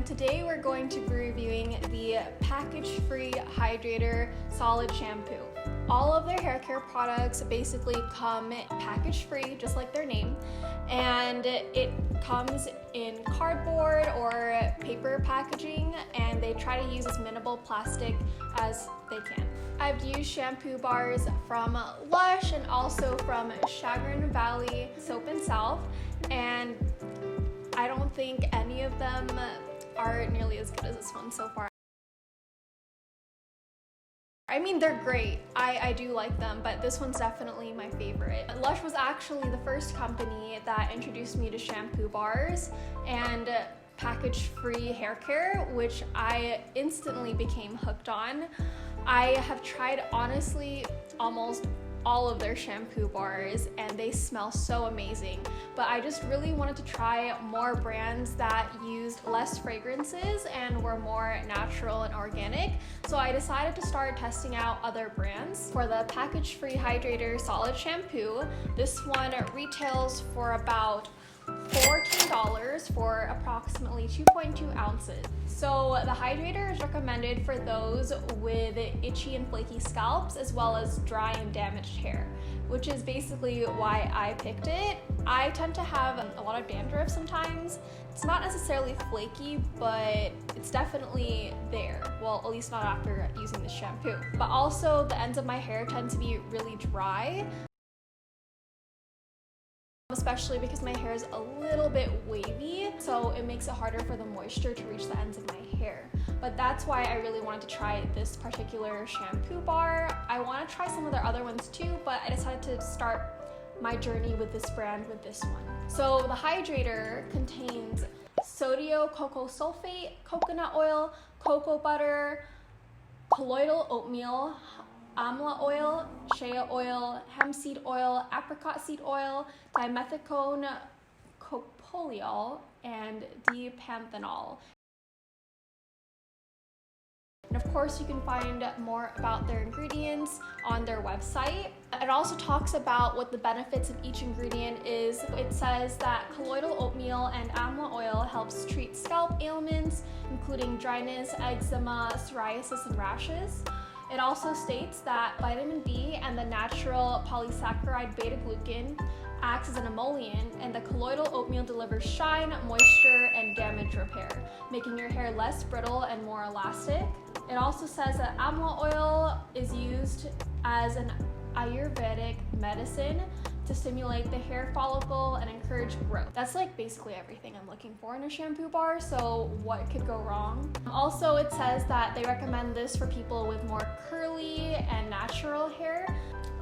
Today we're going to be reviewing the Package Free Hydrator Solid Shampoo. All of their hair care products basically come package free, just like their name, and it comes in cardboard or paper packaging, and they try to use as minimal plastic as they can. I've used shampoo bars from Lush and also from Chagrin Valley Soap and Salve, and I don't think any of them are nearly as good as this one so far. I mean, they're great. I do like them, but this one's definitely my favorite. Lush was actually the first company that introduced me to shampoo bars and package-free hair care, which I instantly became hooked on. I have tried, honestly, almost all of their shampoo bars and they smell so amazing, but I just really wanted to try more brands that used less fragrances and were more natural and organic, so I decided to start testing out other brands. For the Package Free Hydrator Solid Shampoo, this one retails for about $14 for approximately 2.2 ounces. So the hydrator is recommended for those with itchy and flaky scalps as well as dry and damaged hair, which is basically why I picked it. I tend to have a lot of dandruff sometimes. It's not necessarily flaky, but it's definitely there. Well, at least not after using this shampoo. But also the ends of my hair tend to be really dry, especially because my hair is a little bit wavy, so it makes it harder for the moisture to reach the ends of my hair. But that's why I really wanted to try this particular shampoo bar. I want to try some of their other ones too, but I decided to start my journey with this brand with this one. So the hydrator contains sodium cocoa sulfate, coconut oil, cocoa butter, colloidal oatmeal, amla oil, shea oil, hemp seed oil, apricot seed oil, dimethicone copolyol, and dipanthenol. And of course, you can find more about their ingredients on their website. It also talks about what the benefits of each ingredient is. It says that colloidal oatmeal and amla oil helps treat scalp ailments, including dryness, eczema, psoriasis, and rashes. It also states that vitamin B and the natural polysaccharide beta-glucan acts as an emollient, and the colloidal oatmeal delivers shine, moisture, and damage repair, making your hair less brittle and more elastic. It also says that amla oil is used as an Ayurvedic medicine to stimulate the hair follicle and encourage growth. That's like basically everything I'm looking for in a shampoo bar, so what could go wrong? Also, it says that they recommend this for people with more curly and natural hair,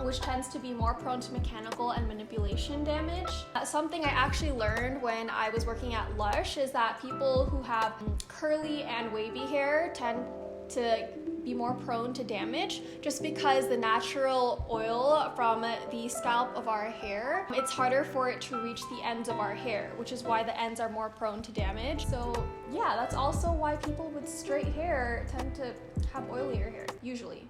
which tends to be more prone to mechanical and manipulation damage. Something I actually learned when I was working at Lush is that people who have curly and wavy hair tend to be more prone to damage just because the natural oil from the scalp of our hair, it's harder for it to reach the ends of our hair, which is why the ends are more prone to damage. So yeah, that's also why people with straight hair tend to have oilier hair, usually.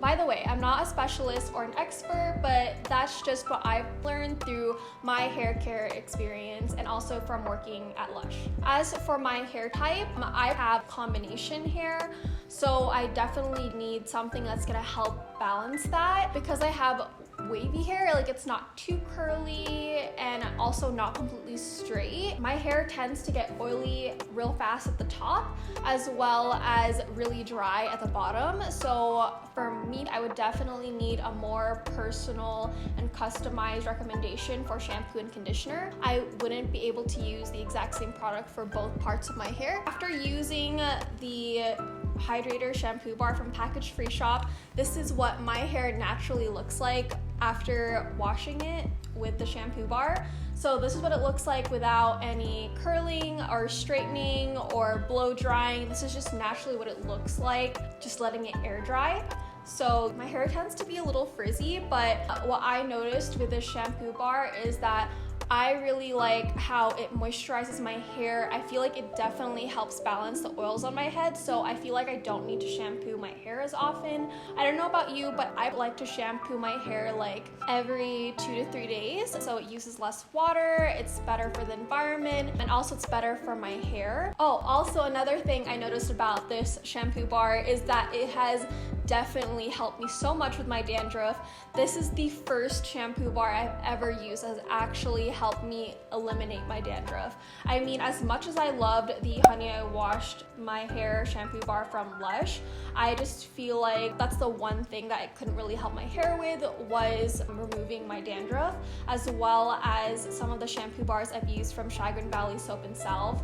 By the way, I'm not a specialist or an expert, but that's just what I've learned through my hair care experience and also from working at Lush. As for my hair type, I have combination hair, so I definitely need something that's gonna help balance that. Because I have wavy hair, like it's not too curly and also not completely straight, my hair tends to get oily real fast at the top as well as really dry at the bottom. So for me, I would definitely need a more personal and customized recommendation for shampoo and conditioner. I wouldn't be able to use the exact same product for both parts of my hair. After using the hydrator shampoo bar from Package Free Shop, this is what my hair naturally looks like after washing it with the shampoo bar. So this is what it looks like without any curling or straightening or blow drying. This is just naturally what it looks like, just letting it air dry. So my hair tends to be a little frizzy, but what I noticed with this shampoo bar is that I really like how it moisturizes my hair. I feel like it definitely helps balance the oils on my head, so I feel like I don't need to shampoo my hair as often. I don't know about you, but I like to shampoo my hair like every 2 to 3 days, so it uses less water, it's better for the environment, and also it's better for my hair. Oh, also another thing I noticed about this shampoo bar is that it has definitely helped me so much with my dandruff. This is the first shampoo bar I've ever used that has actually helped me eliminate my dandruff. I mean, as much as I loved the Honey I Washed My Hair shampoo bar from Lush, I just feel like that's the one thing that it couldn't really help my hair with, was removing my dandruff, as well as some of the shampoo bars I've used from Chagrin Valley Soap and Salve.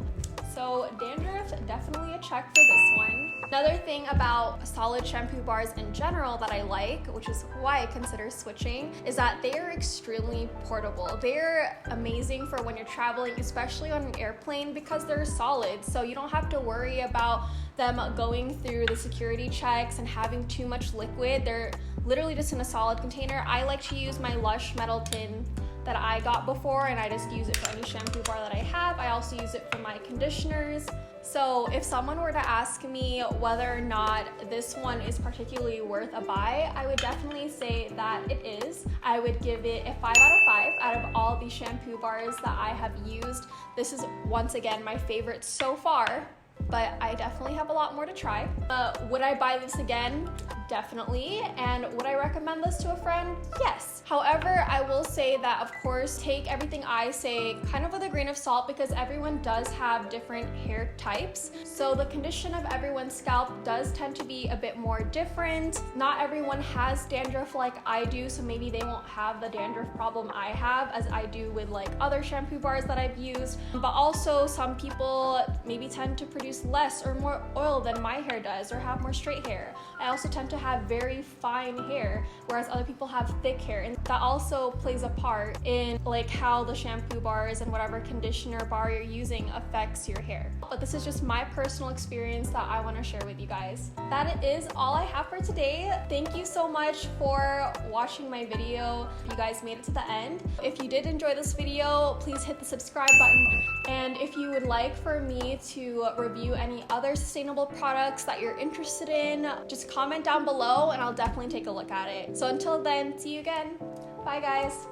So dandruff, definitely a check for this one. Another thing about solid shampoo bars in general that I like, which is why I consider switching, is that they are extremely portable. They're amazing for when you're traveling, especially on an airplane, because they're solid. So you don't have to worry about them going through the security checks and having too much liquid. They're literally just in a solid container. I like to use my Lush metal tin that I got before, and I just use it for any shampoo bar that I have. I also use it for my conditioners. So if someone were to ask me whether or not this one is particularly worth a buy, I would definitely say that it is. I would give it a 5 out of 5 out of all the shampoo bars that I have used. This is once again my favorite so far, but I definitely have a lot more to try. Would I buy this again? Definitely. And would I recommend this to a friend? Yes. However, I will say that, of course, take everything I say kind of with a grain of salt, because everyone does have different hair types. So the condition of everyone's scalp does tend to be a bit more different. Not everyone has dandruff like I do, so maybe they won't have the dandruff problem I have, as I do with like other shampoo bars that I've used. But also some people maybe tend to produce less or more oil than my hair does, or have more straight hair. I also tend to have very fine hair, whereas other people have thick hair, and that also plays a part in like how the shampoo bars and whatever conditioner bar you're using affects your hair. But this is just my personal experience that I want to share with you guys. That is all I have for today. Thank you so much for watching my video. You guys made it to the end. If you did enjoy this video, please hit the subscribe button. And if you would like for me to review any other sustainable products that you're interested in, just comment down below and I'll definitely take a look at it. So until then, see you again. Bye guys.